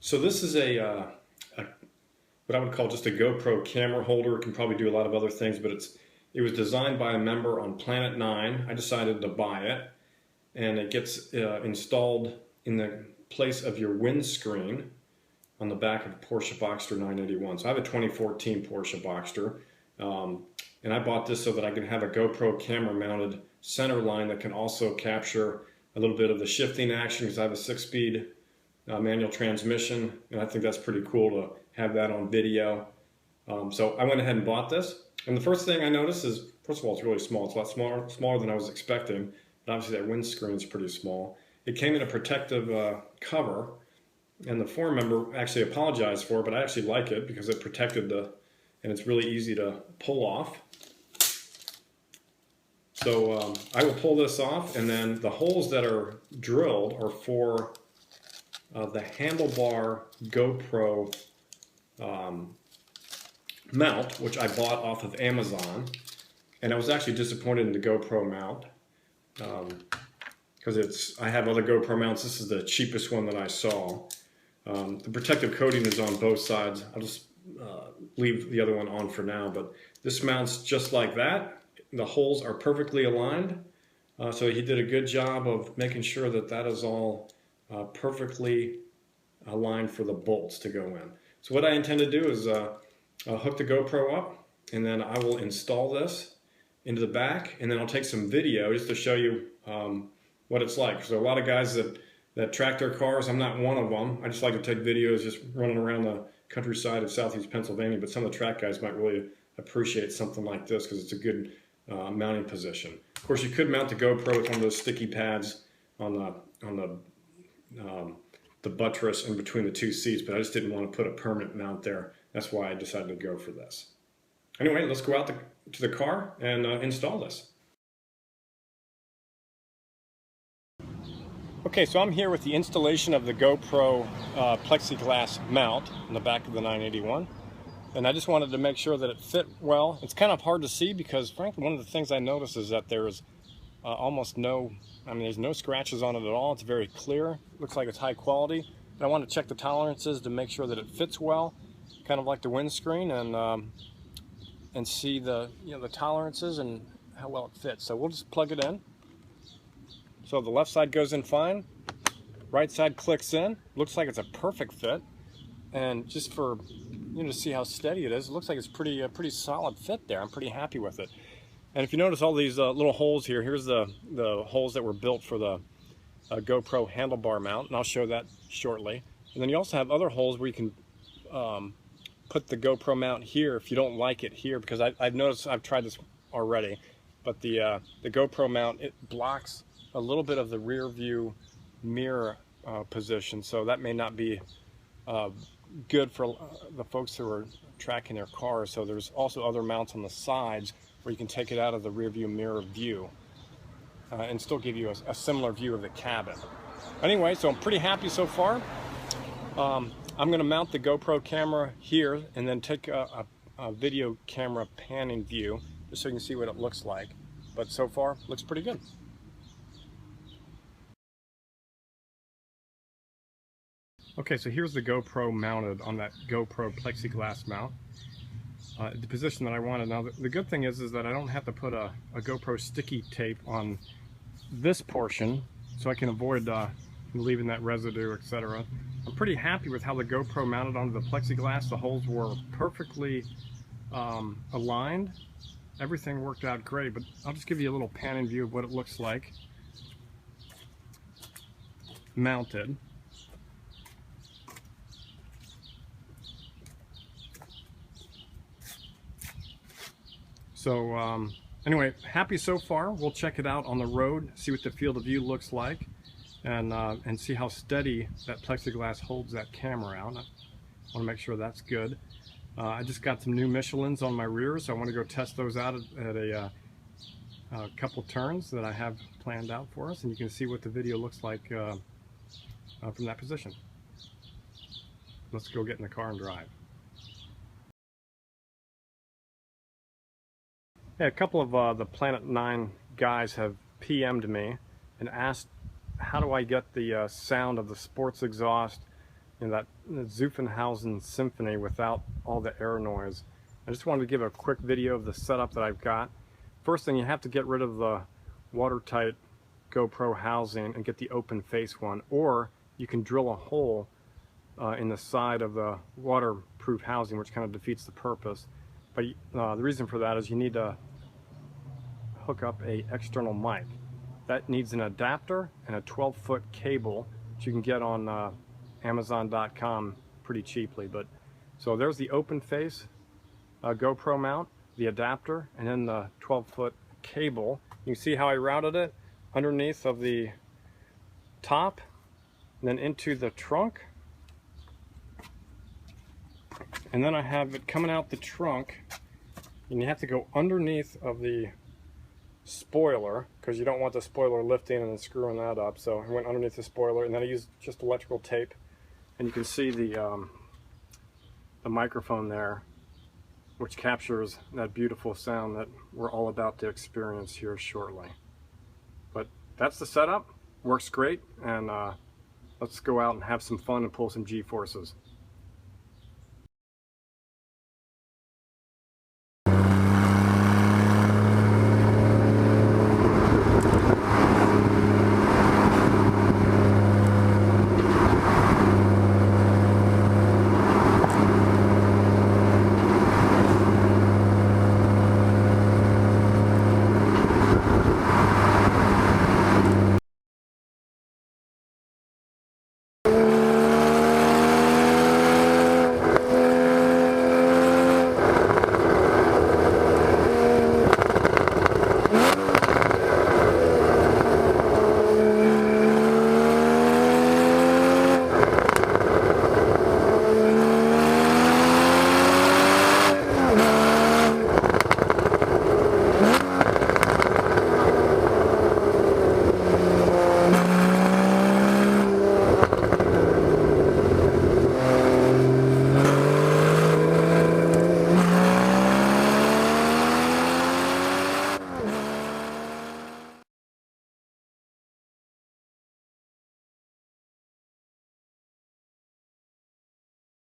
So this is what I would call just a GoPro camera holder. It can probably do a lot of other things, but it was designed by a member on Planet 9. I decided to buy it, and it gets installed in the place of your windscreen on the back of a Porsche Boxster 981. So I have a 2014 Porsche Boxster, and I bought this so that I can have a GoPro camera mounted center line that can also capture a little bit of the shifting action, because I have a 6-speed manual transmission, and I think that's pretty cool to have that on video. So I went ahead and bought this, and the first thing I noticed is, first of all, it's really small. It's a lot smaller than I was expecting, but obviously that windscreen is pretty small. It came in a protective cover, and the forum member actually apologized for it, but I actually like it because it protected and it's really easy to pull off. So I will pull this off, and then the holes that are drilled are for the handlebar GoPro mount, which I bought off of Amazon, and I was actually disappointed in the GoPro mount because I have other GoPro mounts. This is the cheapest one that I saw. The protective coating is on both sides. I'll just leave the other one on for now, but this mounts just like that. The holes are perfectly aligned, so he did a good job of making sure that that is all perfectly aligned for the bolts to go in. So what I intend to do is hook the GoPro up, and then I will install this into the back, and then I'll take some video just to show you what it's like. So a lot of guys that track their cars, I'm not one of them. I just like to take videos just running around the countryside of southeast Pennsylvania, but some of the track guys might really appreciate something like this because it's a good mounting position. Of course, you could mount the GoPro with one of those sticky pads on the buttress in between the two seats, but I just didn't want to put a permanent mount there. That's why I decided to go for this. Anyway, let's go out to the car and install this. Okay, so I'm here with the installation of the GoPro Plexiglass mount on the back of the 981. And I just wanted to make sure that it fit well. It's kind of hard to see because, frankly, one of the things I noticed is that there's almost no, there's no scratches on it at all. It's very clear. Looks like it's high quality. And I want to check the tolerances to make sure that it fits well, kind of like the windscreen, and see the the tolerances and how well it fits. So we'll just plug it in. So the left side goes in fine. Right side clicks in. Looks like it's a perfect fit. And just for to see how steady it is, it looks like it's pretty solid fit there. I'm pretty happy with it. And if you notice all these little holes here, here's the holes that were built for the GoPro handlebar mount, and I'll show that shortly. And then you also have other holes where you can put the GoPro mount here if you don't like it here, because I've noticed, I've tried this already, but the GoPro mount, it blocks a little bit of the rear view mirror position, so that may not be good for the folks who are tracking their cars. So there's also other mounts on the sides where you can take it out of the rear view mirror view and still give you a similar view of the cabin. Anyway, so I'm pretty happy so far. I'm going to mount the GoPro camera here and then take a video camera panning view just so you can see what it looks like. But so far, looks pretty good. Okay, so here's the GoPro mounted on that GoPro Plexiglass mount. The position that I wanted. Now, the good thing is that I don't have to put a GoPro sticky tape on this portion, so I can avoid leaving that residue, etc. I'm pretty happy with how the GoPro mounted onto the plexiglass. The holes were perfectly aligned. Everything worked out great, but I'll just give you a little panning view of what it looks like mounted. So anyway, happy so far. We'll check it out on the road, see what the field of view looks like, and see how steady that plexiglass holds that camera out. I want to make sure that's good. I just got some new Michelins on my rear, so I want to go test those out at a couple turns that I have planned out for us, and you can see what the video looks like from that position. Let's go get in the car and drive. Yeah, a couple of the Planet 9 guys have PM'd me and asked how do I get the sound of the sports exhaust that Zuffenhausen Symphony without all the air noise. I just wanted to give a quick video of the setup that I've got. First thing, you have to get rid of the watertight GoPro housing and get the open face one, or you can drill a hole in the side of the waterproof housing, which kind of defeats the purpose. But the reason for that is you need to hook up a external mic. That needs an adapter and a 12-foot cable that you can get on Amazon.com pretty cheaply. But so there's the open face GoPro mount, the adapter, and then the 12-foot cable. You can see how I routed it underneath of the top, and then into the trunk. And then I have it coming out the trunk, and you have to go underneath of the spoiler because you don't want the spoiler lifting and then screwing that up. So I went underneath the spoiler, and then I used just electrical tape, and you can see the microphone there, which captures that beautiful sound that we're all about to experience here shortly. But that's the setup. Works great, and let's go out and have some fun and pull some G-forces.